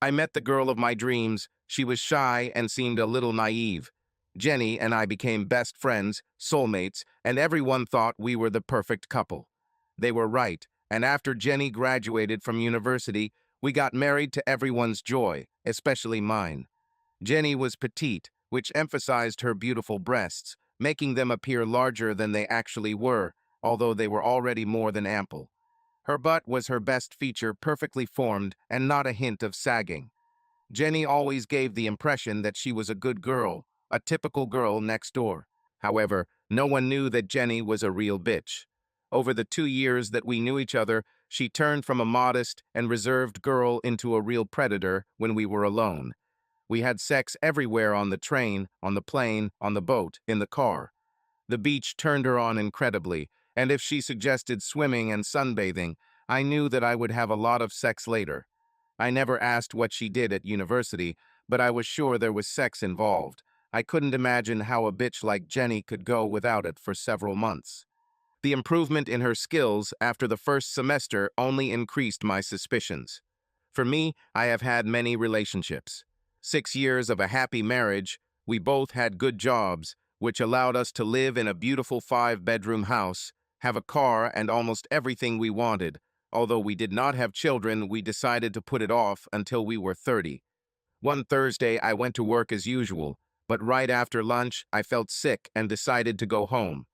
I met the girl of my dreams. She was shy and seemed a little naive. Jenny and I became best friends, soulmates, and everyone thought we were the perfect couple. They were right, and after Jenny graduated from university, we got married to everyone's joy, especially mine. Jenny was petite, which emphasized her beautiful breasts, making them appear larger than they actually were, although they were already more than ample. Her butt was her best feature, perfectly formed and not a hint of sagging. Jenny always gave the impression that she was a good girl, a typical girl next door. However, no one knew that Jenny was a real bitch. Over the 2 years that we knew each other, she turned from a modest and reserved girl into a real predator when we were alone. We had sex everywhere, on the train, on the plane, on the boat, in the car. The beach turned her on incredibly, and if she suggested swimming and sunbathing, I knew that I would have a lot of sex later. I never asked what she did at university, but I was sure there was sex involved. I couldn't imagine how a bitch like Jenny could go without it for several months. The improvement in her skills after the first semester only increased my suspicions. For me, I have had many relationships. 6 years of a happy marriage, we both had good jobs, which allowed us to live in a beautiful 5-bedroom house, have a car, and almost everything we wanted. Although we did not have children, we decided to put it off until we were 30. One Thursday, I went to work as usual, but right after lunch, I felt sick and decided to go home.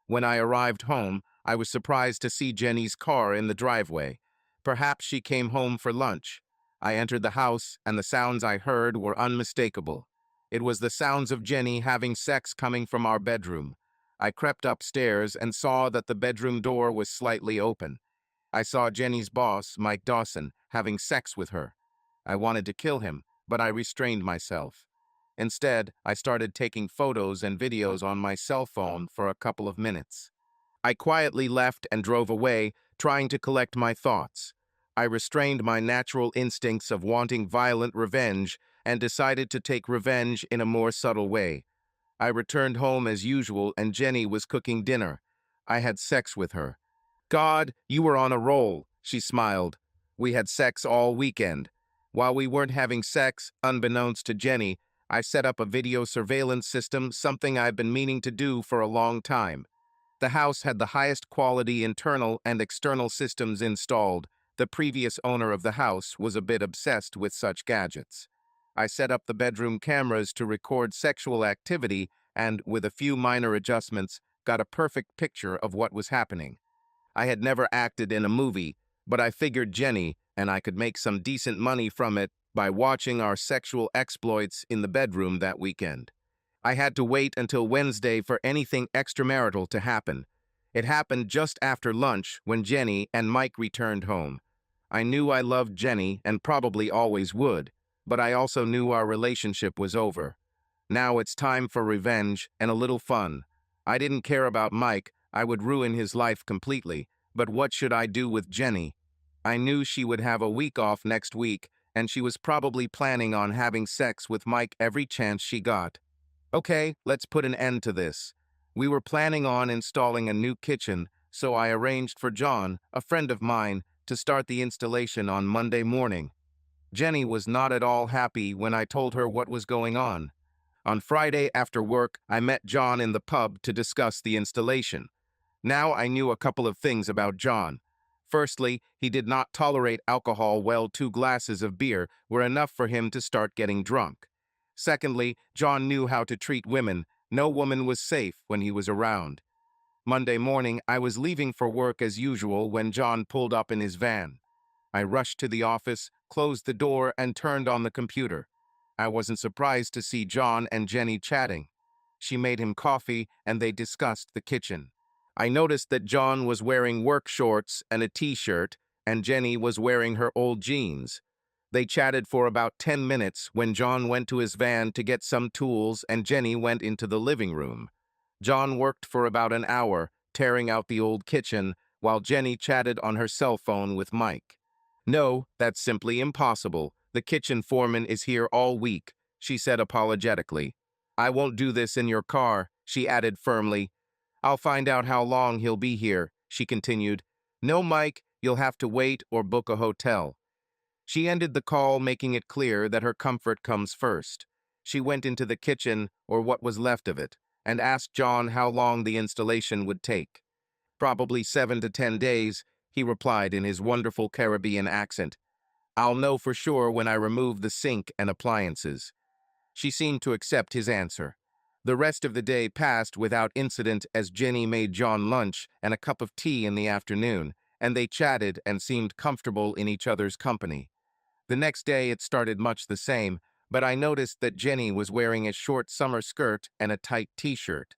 When I arrived home, I was surprised to see Jenny's car in the driveway. Perhaps she came home for lunch. I entered the house, and the sounds I heard were unmistakable. It was the sounds of Jenny having sex coming from our bedroom. I crept upstairs and saw that the bedroom door was slightly open. I saw Jenny's boss, Mike Dawson, having sex with her. I wanted to kill him, but I restrained myself. Instead, I started taking photos and videos on my cell phone for a couple of minutes. I quietly left and drove away, trying to collect my thoughts. I restrained my natural instincts of wanting violent revenge and decided to take revenge in a more subtle way. I returned home as usual and Jenny was cooking dinner. I had sex with her. God, you were on a roll, she smiled. We had sex all weekend. While we weren't having sex, unbeknownst to Jenny, I set up a video surveillance system, something I've been meaning to do for a long time. The house had the highest quality internal and external systems installed. The previous owner of the house was a bit obsessed with such gadgets. I set up the bedroom cameras to record sexual activity and, with a few minor adjustments, got a perfect picture of what was happening. I had never acted in a movie, but I figured Jenny and I could make some decent money from it by watching our sexual exploits in the bedroom that weekend. I had to wait until Wednesday for anything extramarital to happen. It happened just after lunch when Jenny and Mike returned home. I knew I loved Jenny and probably always would, but I also knew our relationship was over. Now it's time for revenge and a little fun. I didn't care about Mike, I would ruin his life completely, but what should I do with Jenny? I knew she would have a week off next week, and she was probably planning on having sex with Mike every chance she got. Okay, let's put an end to this. We were planning on installing a new kitchen, so I arranged for John, a friend of mine, to start the installation on Monday morning. Jenny was not at all happy when I told her what was going on. On Friday after work, I met John in the pub to discuss the installation. Now I knew a couple of things about John. Firstly, he did not tolerate alcohol. Well, 2 glasses of beer were enough for him to start getting drunk. Secondly, John knew how to treat women. No woman was safe when he was around. Monday morning, I was leaving for work as usual when John pulled up in his van. I rushed to the office, closed the door, and turned on the computer. I wasn't surprised to see John and Jenny chatting. She made him coffee, and they discussed the kitchen. I noticed that John was wearing work shorts and a t-shirt, and Jenny was wearing her old jeans. They chatted for about 10 minutes when John went to his van to get some tools and Jenny went into the living room. John worked for about an hour, tearing out the old kitchen, while Jenny chatted on her cell phone with Mike. No, that's simply impossible. The kitchen foreman is here all week, she said apologetically. I won't do this in your car, she added firmly. I'll find out how long he'll be here, she continued. No, Mike, you'll have to wait or book a hotel. She ended the call, making it clear that her comfort comes first. She went into the kitchen, or what was left of it, and asked John how long the installation would take. Probably 7 to 10 days, he replied in his wonderful Caribbean accent. I'll know for sure when I remove the sink and appliances. She seemed to accept his answer. The rest of the day passed without incident as Jenny made John lunch and a cup of tea in the afternoon, and they chatted and seemed comfortable in each other's company. The next day it started much the same, but I noticed that Jenny was wearing a short summer skirt and a tight t-shirt.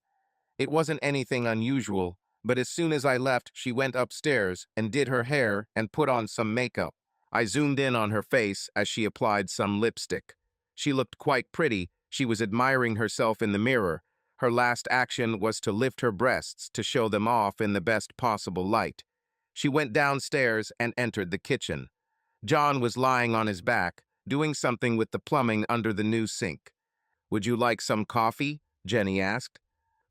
It wasn't anything unusual, but as soon as I left, she went upstairs and did her hair and put on some makeup. I zoomed in on her face as she applied some lipstick. She looked quite pretty. She was admiring herself in the mirror. Her last action was to lift her breasts to show them off in the best possible light. She went downstairs and entered the kitchen. John was lying on his back, doing something with the plumbing under the new sink. Would you like some coffee? Jenny asked.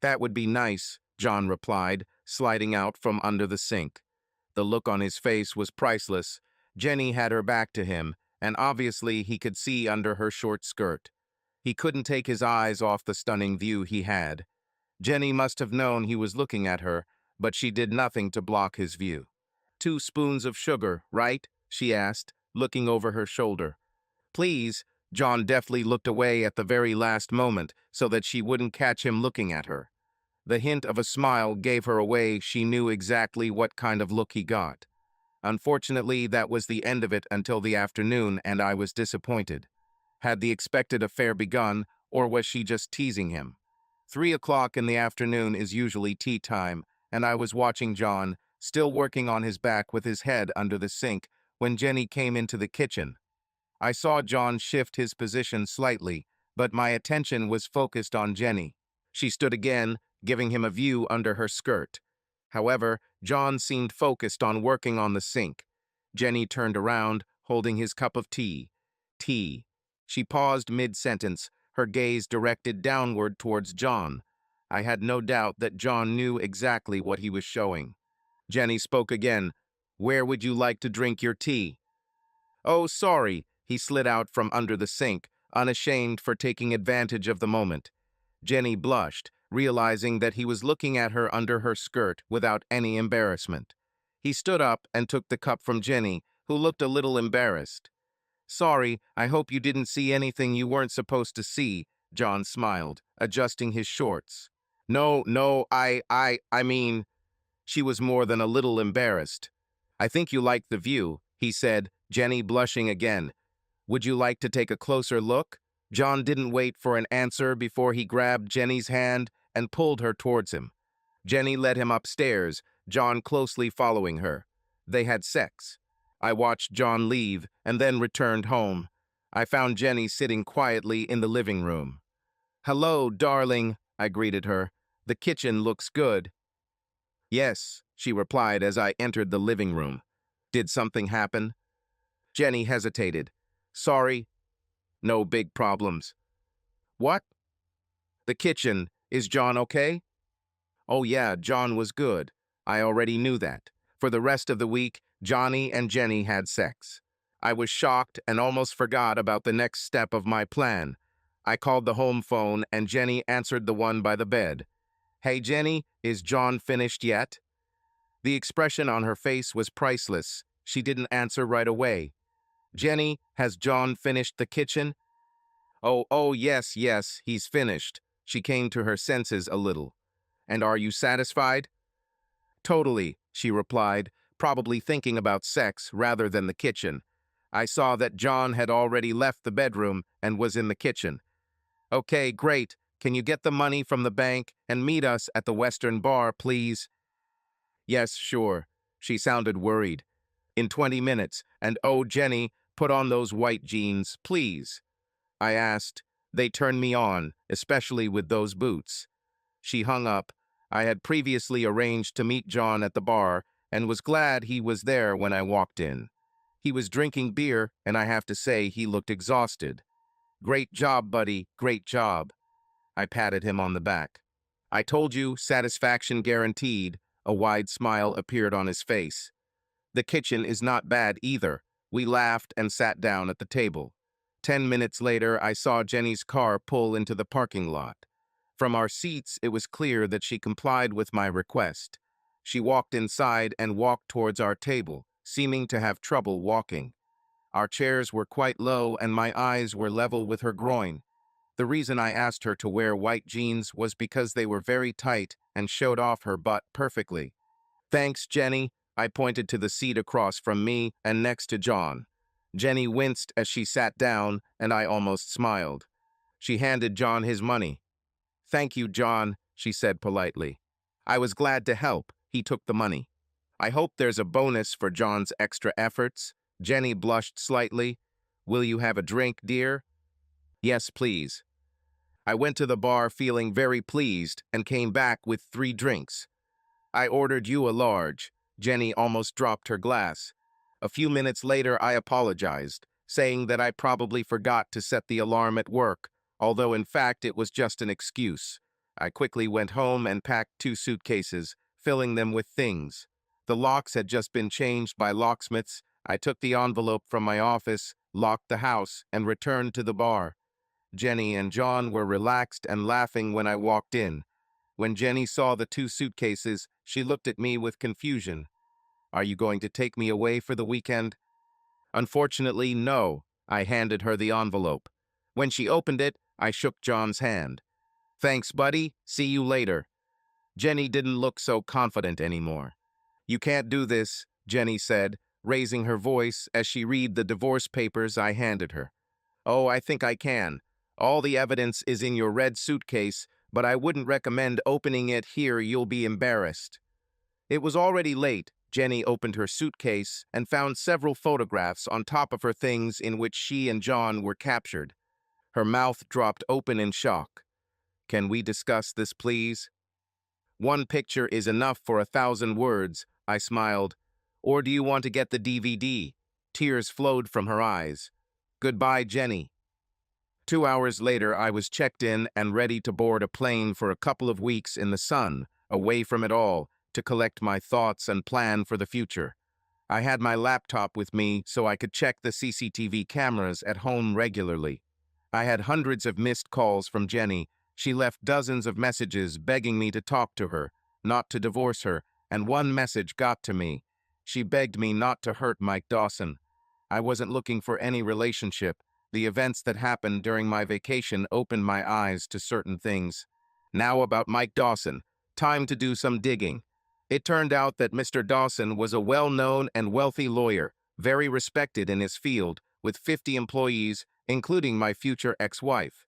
That would be nice, John replied, sliding out from under the sink. The look on his face was priceless. Jenny had her back to him, and obviously he could see under her short skirt. He couldn't take his eyes off the stunning view he had. Jenny must have known he was looking at her, but she did nothing to block his view. 2 spoons of sugar, right? She asked, looking over her shoulder. Please. John deftly looked away at the very last moment so that she wouldn't catch him looking at her. The hint of a smile gave her away. She knew exactly what kind of look he got. Unfortunately, that was the end of it until the afternoon, and I was disappointed. Had the expected affair begun, or was she just teasing him? 3 o'clock in the afternoon is usually tea time, and I was watching John, still working on his back with his head under the sink, when Jenny came into the kitchen. I saw John shift his position slightly, but my attention was focused on Jenny. She stood again, giving him a view under her skirt. However, John seemed focused on working on the sink. Jenny turned around, holding his cup of tea. Tea. She paused mid-sentence, her gaze directed downward towards John. I had no doubt that John knew exactly what he was showing. Jenny spoke again. Where would you like to drink your tea? Oh, sorry. He slid out from under the sink, unashamed for taking advantage of the moment. Jenny blushed, realizing that he was looking at her under her skirt without any embarrassment. He stood up and took the cup from Jenny, who looked a little embarrassed. Sorry, I hope you didn't see anything you weren't supposed to see, John smiled, adjusting his shorts. No, I mean, she was more than a little embarrassed. I think you like the view, he said, Jenny blushing again. Would you like to take a closer look? John didn't wait for an answer before he grabbed Jenny's hand and pulled her towards him. Jenny led him upstairs, John closely following her. They had sex. I watched John leave and then returned home. I found Jenny sitting quietly in the living room. Hello, darling, I greeted her. The kitchen looks good. Yes, she replied as I entered the living room. Did something happen? Jenny hesitated. Sorry. No big problems. What? The kitchen. Is John okay? Oh yeah, John was good. I already knew that. For the rest of the week, Johnny and Jenny had sex. I was shocked and almost forgot about the next step of my plan. I called the home phone and Jenny answered the one by the bed. Hey Jenny, is John finished yet? The expression on her face was priceless. She didn't answer right away. Jenny, has John finished the kitchen? Oh, yes, he's finished. She came to her senses a little. And are you satisfied? Totally, she replied, probably thinking about sex rather than the kitchen. I saw that John had already left the bedroom and was in the kitchen. Okay, great. Can you get the money from the bank and meet us at the Western Bar, please? Yes, sure. She sounded worried. In 20 minutes, and oh, Jenny, put on those white jeans, please. I asked. They turned me on, especially with those boots. She hung up. I had previously arranged to meet John at the bar and was glad he was there when I walked in. He was drinking beer, and I have to say he looked exhausted. Great job, buddy, great job. I patted him on the back. I told you, satisfaction guaranteed. A wide smile appeared on his face. The kitchen is not bad either. We laughed and sat down at the table. 10 minutes later, I saw Jenny's car pull into the parking lot. From our seats, it was clear that she complied with my request. She walked inside and walked towards our table, seeming to have trouble walking. Our chairs were quite low and my eyes were level with her groin. The reason I asked her to wear white jeans was because they were very tight and showed off her butt perfectly. "Thanks, Jenny." I pointed to the seat across from me and next to John. Jenny winced as she sat down, and I almost smiled. She handed John his money. "Thank you, John," she said politely. I was glad to help. He took the money. "I hope there's a bonus for John's extra efforts." Jenny blushed slightly. "Will you have a drink, dear?" "Yes, please." I went to the bar feeling very pleased and came back with 3 drinks. "I ordered you a large." Jenny almost dropped her glass. A few minutes later, I apologized, saying that I probably forgot to set the alarm at work, although in fact it was just an excuse. I quickly went home and packed 2 suitcases, filling them with things. The locks had just been changed by locksmiths. I took the envelope from my office, locked the house, and returned to the bar. Jenny and John were relaxed and laughing when I walked in. When Jenny saw the 2 suitcases, she looked at me with confusion. "Are you going to take me away for the weekend?" "Unfortunately, no." I handed her the envelope. When she opened it, I shook John's hand. "Thanks, buddy. See you later." Jenny didn't look so confident anymore. "You can't do this," Jenny said, raising her voice as she read the divorce papers I handed her. "Oh, I think I can. All the evidence is in your red suitcase, but I wouldn't recommend opening it here. You'll be embarrassed." It was already late. Jenny opened her suitcase and found several photographs on top of her things in which she and John were captured. Her mouth dropped open in shock. "Can we discuss this, please?" "One picture is enough for 1,000 words," I smiled. "Or do you want to get the DVD?" Tears flowed from her eyes. "Goodbye, Jenny." 2 hours later, I was checked in and ready to board a plane for a couple of weeks in the sun, away from it all, to collect my thoughts and plan for the future. I had my laptop with me so I could check the CCTV cameras at home regularly. I had hundreds of missed calls from Jenny. She left dozens of messages begging me to talk to her, not to divorce her, and one message got to me. She begged me not to hurt Mike Dawson. I wasn't looking for any relationship. The events that happened during my vacation opened my eyes to certain things. Now about Mike Dawson. Time to do some digging. It turned out that Mr. Dawson was a well-known and wealthy lawyer, very respected in his field, with 50 employees, including my future ex-wife.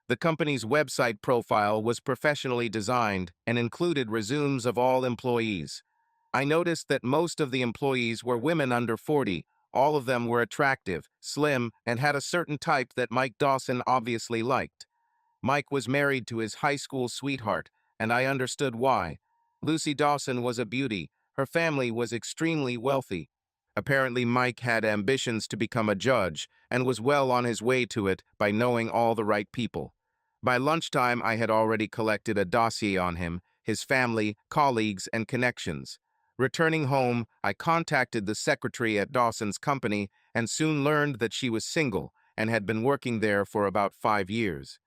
The company's website profile was professionally designed and included resumes of all employees. I noticed that most of the employees were women under 40. All of them were attractive, slim, and had a certain type that Mike Dawson obviously liked. Mike was married to his high school sweetheart, and I understood why. Lucy Dawson was a beauty. Her family was extremely wealthy. Apparently, Mike had ambitions to become a judge and was well on his way to it by knowing all the right people. By lunchtime, I had already collected a dossier on him, his family, colleagues, and connections. Returning home, I contacted the secretary at Dawson's company and soon learned that she was single and had been working there for about 5 years.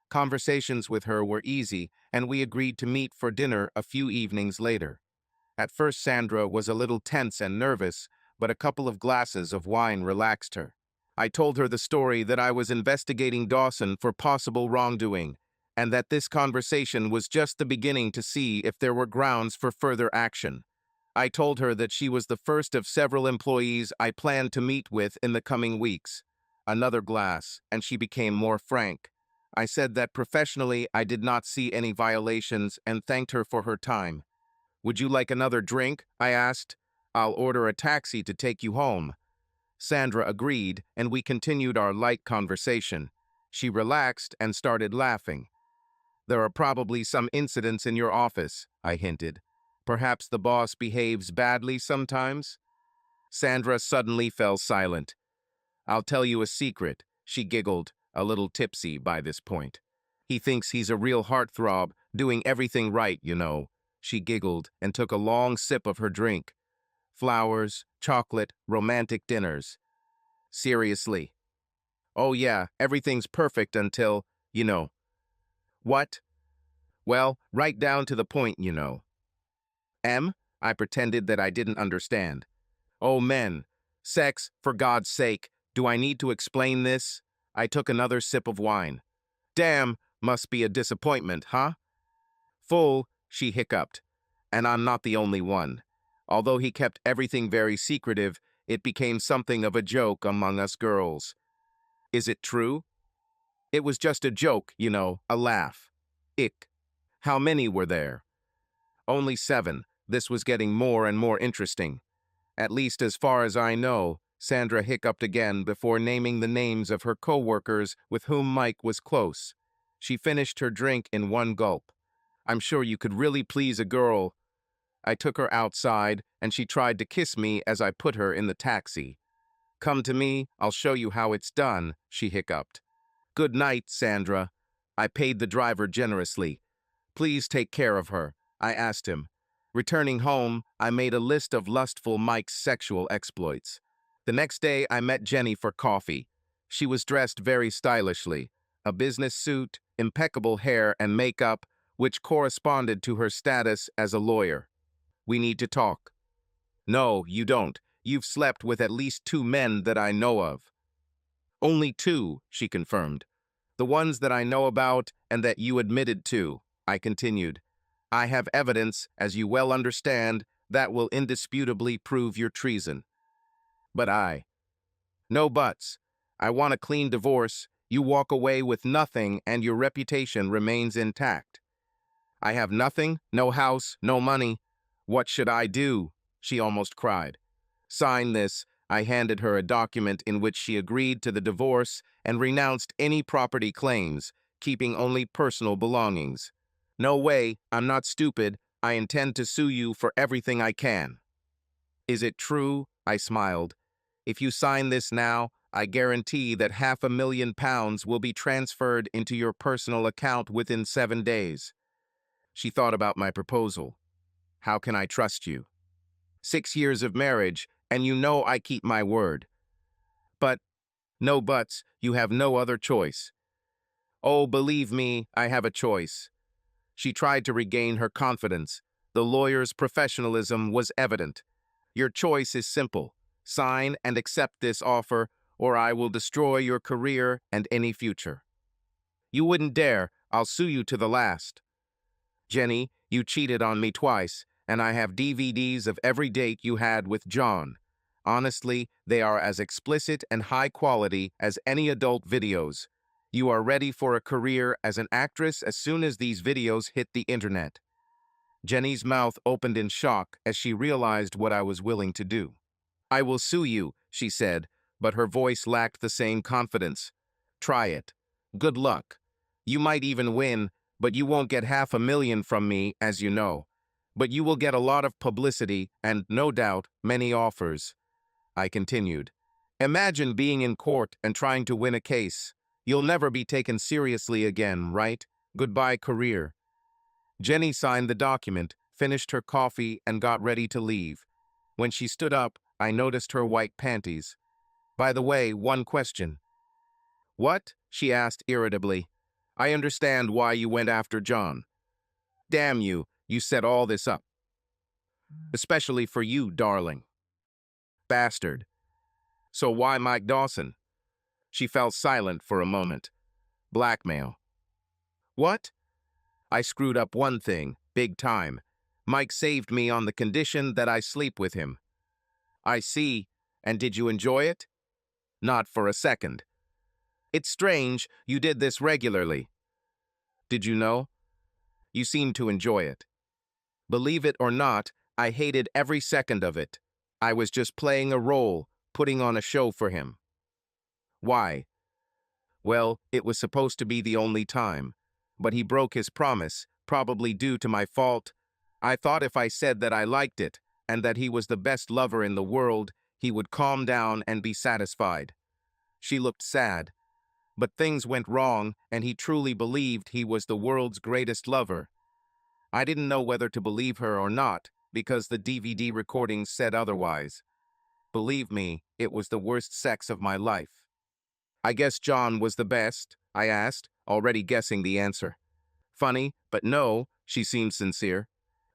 Conversations with her were easy, and we agreed to meet for dinner a few evenings later. At first, Sandra was a little tense and nervous, but a couple of glasses of wine relaxed her. I told her the story that I was investigating Dawson for possible wrongdoing, and that this conversation was just the beginning to see if there were grounds for further action. I told her that she was the first of several employees I planned to meet with in the coming weeks. Another glass, and she became more frank. I said that professionally I did not see any violations and thanked her for her time. "Would you like another drink?" I asked. "I'll order a taxi to take you home." Sandra agreed, and we continued our light conversation. She relaxed and started laughing. "There are probably some incidents in your office," I hinted. "Perhaps the boss behaves badly sometimes?" Sandra suddenly fell silent. "I'll tell you a secret," she giggled, a little tipsy by this point. "He thinks he's a real heartthrob, doing everything right, you know." She giggled and took a long sip of her drink. "Flowers, chocolate, romantic dinners. Seriously. Oh yeah, everything's perfect until, you know. What? Well, right down to the point, you know. M? I pretended that I didn't understand. Oh men, sex, for God's sake, do I need to explain this? I took another sip of wine. Damn, must be a disappointment, huh? Full, she hiccuped. And I'm not the only one. Although he kept everything very secretive, it became something of a joke among us girls. Is it true? It was just a joke, you know, a laugh. Ick. How many were there? Only 7. This was getting more and more interesting. At least as far as I know, Sandra hiccuped again before naming the names of her co-workers with whom Mike was close. She finished her drink in one gulp. I'm sure you could really please a girl. I took her outside, and she tried to kiss me as I put her in the taxi. Come to me, I'll show you how it's done, she hiccuped. Good night, Sandra. I paid the driver generously. Please take care of her, I asked him. Returning home, I made a list of lustful Mike's sexual exploits. The next day, I met Jenny for coffee. She was dressed very stylishly, a business suit, impeccable hair and makeup, which corresponded to her status as a lawyer. We need to talk. No, you don't. You've slept with at least 2 men that I know of. Only 2, she confirmed. The ones that I know about and that you admitted to, I continued. I have evidence, as you well understand, that will indisputably prove your treason. But no buts. I want a clean divorce. You walk away with nothing and your reputation remains intact. I have nothing, no house, no money. What should I do? She almost cried. Sign this. I handed her a document in which she agreed to the divorce and renounced any property claims, keeping only personal belongings. No way, I'm not stupid. I intend to sue you for everything I can. Is it true? I smiled. If you sign this now, I guarantee that £500,000 will be transferred into your personal account within 7 days. She thought about my proposal. How can I trust you? 6 years of marriage, and you know I keep my word. But, no buts, you have no other choice. Oh, believe me, I have a choice. She tried to regain her confidence. The lawyer's professionalism was evident. Your choice is simple. Sign and accept this offer, or I will destroy your career and any future. You wouldn't dare. I'll sue you to the last. Jenny, you cheated on me twice, and I have DVDs of every date you had with John. Honestly, they are as explicit and high quality as any adult videos. You are ready for a career as an actress as soon as these videos hit the internet. Jenny's mouth opened in shock as she realized what I was willing to do. I will sue you, she said, but her voice lacked the same confidence. Try it. Good luck. You might even win, but you won't get $500,000 from me, as you know. But you will get a lot of publicity and, no doubt, many offers. I continued. Imagine being in court and trying to win a case. You'll never be taken seriously again, right? Goodbye, career. Jenny signed the document, finished her coffee, and got ready to leave. When she stood up, I noticed her white panties. By the way, one question. What? She asked irritably. I understand why you went after John. Damn you, you set all this up. Especially for you, darling. Bastard. So why Mike Dawson? She fell silent for a moment. Blackmail. What? I screwed up one thing, big time. Mike saved me on the condition that I sleep with him. I see. And did you enjoy it? Not for a second. It's strange, you did this regularly. Did you know? You seem to enjoy it. Believe it or not, I hated every second of it. I was just playing a role, putting on a show for him. Why? Well, it was supposed to be the only time. But he broke his promise, probably due to my fault. I thought if I said that I liked it, and that he was the best lover in the world, he would calm down and be satisfied. She looked sad. But things went wrong, and he truly believed he was the world's greatest lover. I didn't know whether to believe her or not, because the DVD recordings said otherwise. Believe me, it was the worst sex of my life. I guess John was the best, I asked, already guessing the answer. Funny, but no, she seemed sincere.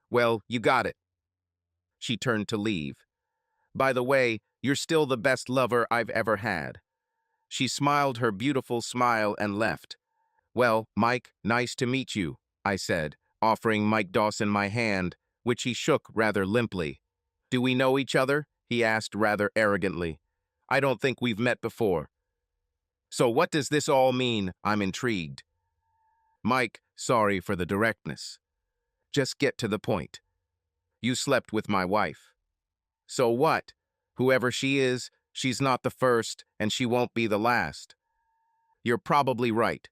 Well, you got it. She turned to leave. By the way, you're still the best lover I've ever had. She smiled her beautiful smile and left. Well, Mike, nice to meet you, I said, offering Mike Dawson my hand, which he shook rather limply. Do we know each other? He asked rather arrogantly. I don't think we've met before. So what does this all mean? I'm intrigued. Mike, sorry for the directness. Just get to the point. You slept with my wife. So what? Whoever she is, she's not the first, and she won't be the last. You're probably right.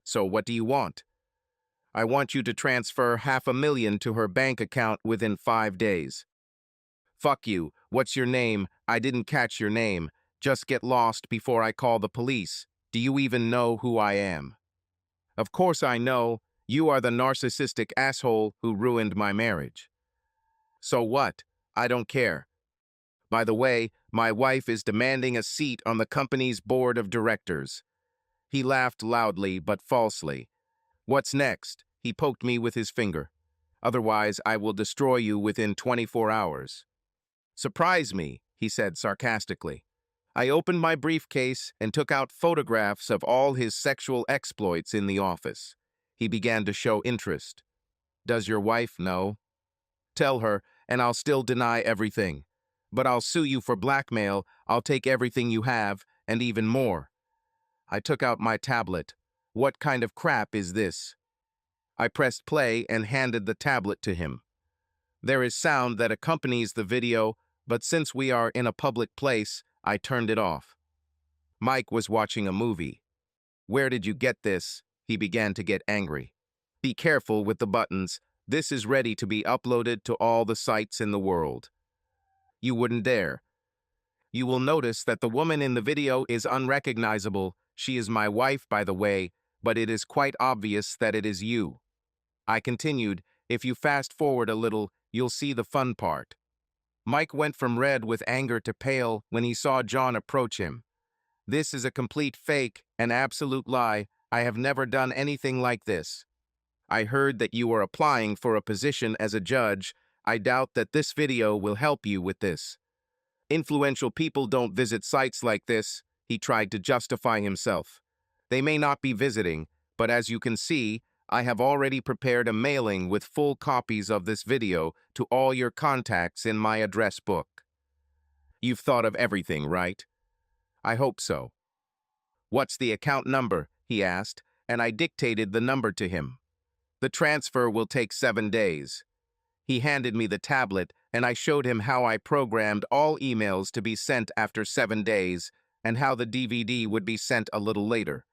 So what do you want? I want you to transfer $500,000 to her bank account within 5 days. Fuck you. What's your name? I didn't catch your name. Just get lost before I call the police. Do you even know who I am? Of course I know. You are the narcissistic asshole who ruined my marriage. So what? I don't care. By the way, my wife is demanding a seat on the company's board of directors. He laughed loudly but falsely. What's next? He poked me with his finger. Otherwise, I will destroy you within 24 hours. Surprise me, he said sarcastically. I opened my briefcase and took out photographs of all his sexual exploits in the office. He began to show interest. Does your wife know? Tell her, and I'll still deny everything. But I'll sue you for blackmail, I'll take everything you have, and even more. I took out my tablet. What kind of crap is this? I pressed play and handed the tablet to him. There is sound that accompanies the video, but since we are in a public place, I turned it off. Mike was watching a movie. Where did you get this? He began to get angry. Be careful with the buttons. This is ready to be uploaded to all the sites in the world. You wouldn't dare. You will notice that the woman in the video is unrecognizable. She is my wife, by the way, but it is quite obvious that it is you. I continued, if you fast forward a little, you'll see the fun part. Mike went from red with anger to pale when he saw John approach him. This is a complete fake, an absolute lie. I have never done anything like this. I heard that you are applying for a position as a judge. I doubt that this video will help you with this. Influential people don't visit sites like this, he tried to justify himself. They may not be visiting, but as you can see, I have already prepared a mailing with full copies of this video to all your contacts in my address book. You've thought of everything, right? I hope so. What's the account number? He asked, and I dictated the number to him. The transfer will take 7 days. He handed me the tablet, and I showed him how I programmed all emails to be sent after 7 days, and how the DVD would be sent a little later.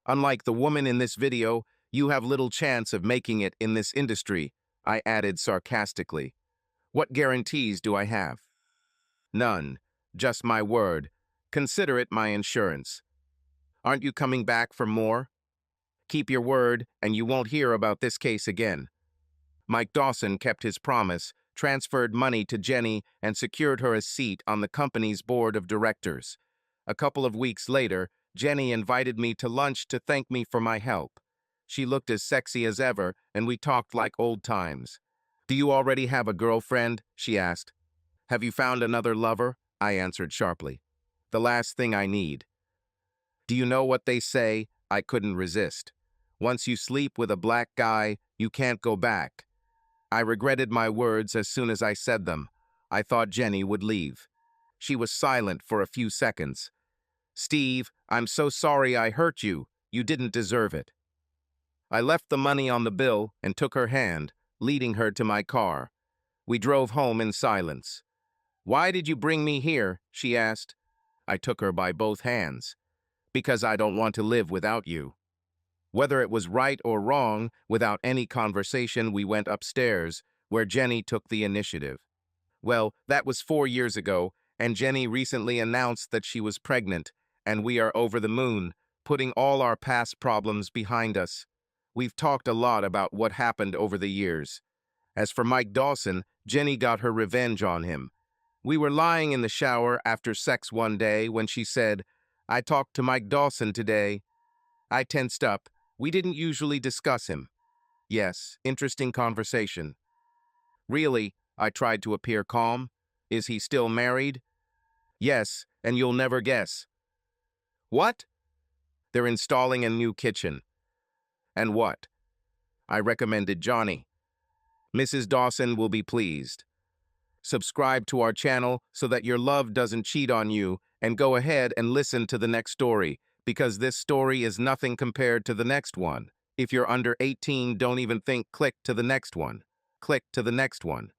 Unlike the woman in this video, you have little chance of making it in this industry, I added sarcastically. What guarantees do I have? None. Just my word. Consider it my insurance. Aren't you coming back for more? Keep your word, and you won't hear about this case again. Mike Dawson kept his promise, transferred money to Jenny, and secured her a seat on the company's board of directors. A couple of weeks later, Jenny invited me to lunch to thank me for my help. She looked as sexy as ever, and we talked like old times. Do you already have a girlfriend? She asked. Have you found another lover? I answered sharply. The last thing I need. Do you know what they say? I couldn't resist. Once you sleep with a black guy, you can't go back. I regretted my words as soon as I said them. I thought Jenny would leave. She was silent for a few seconds. Steve, I'm so sorry I hurt you. You didn't deserve it. I left the money on the bill and took her hand, leading her to my car. We drove home in silence. Why did you bring me here? She asked. I took her by both hands. Because I don't want to live without you. Whether it was right or wrong, without any conversation, we went upstairs, where Jenny took the initiative. Well, that was 4 years ago, and Jenny recently announced that she was pregnant, and we are over the moon, putting all our past problems behind us. We've talked a lot about what happened over the years. As for Mike Dawson, Jenny got her revenge on him. We were lying in the shower after sex one day when she said, "I talked to Mike Dawson today." I tensed up. We didn't usually discuss him. Yes, interesting conversation. Really? I tried to appear calm. Is he still married? Yes, and you'll never guess. What? They're installing a new kitchen. And what? I recommended Johnny. Mrs. Dawson will be pleased. Subscribe to our channel so that your love doesn't cheat on you, and go ahead and listen to the next story, because this story is nothing compared to the next one. If you're under 18, don't even think click to the next one. Click to the next one.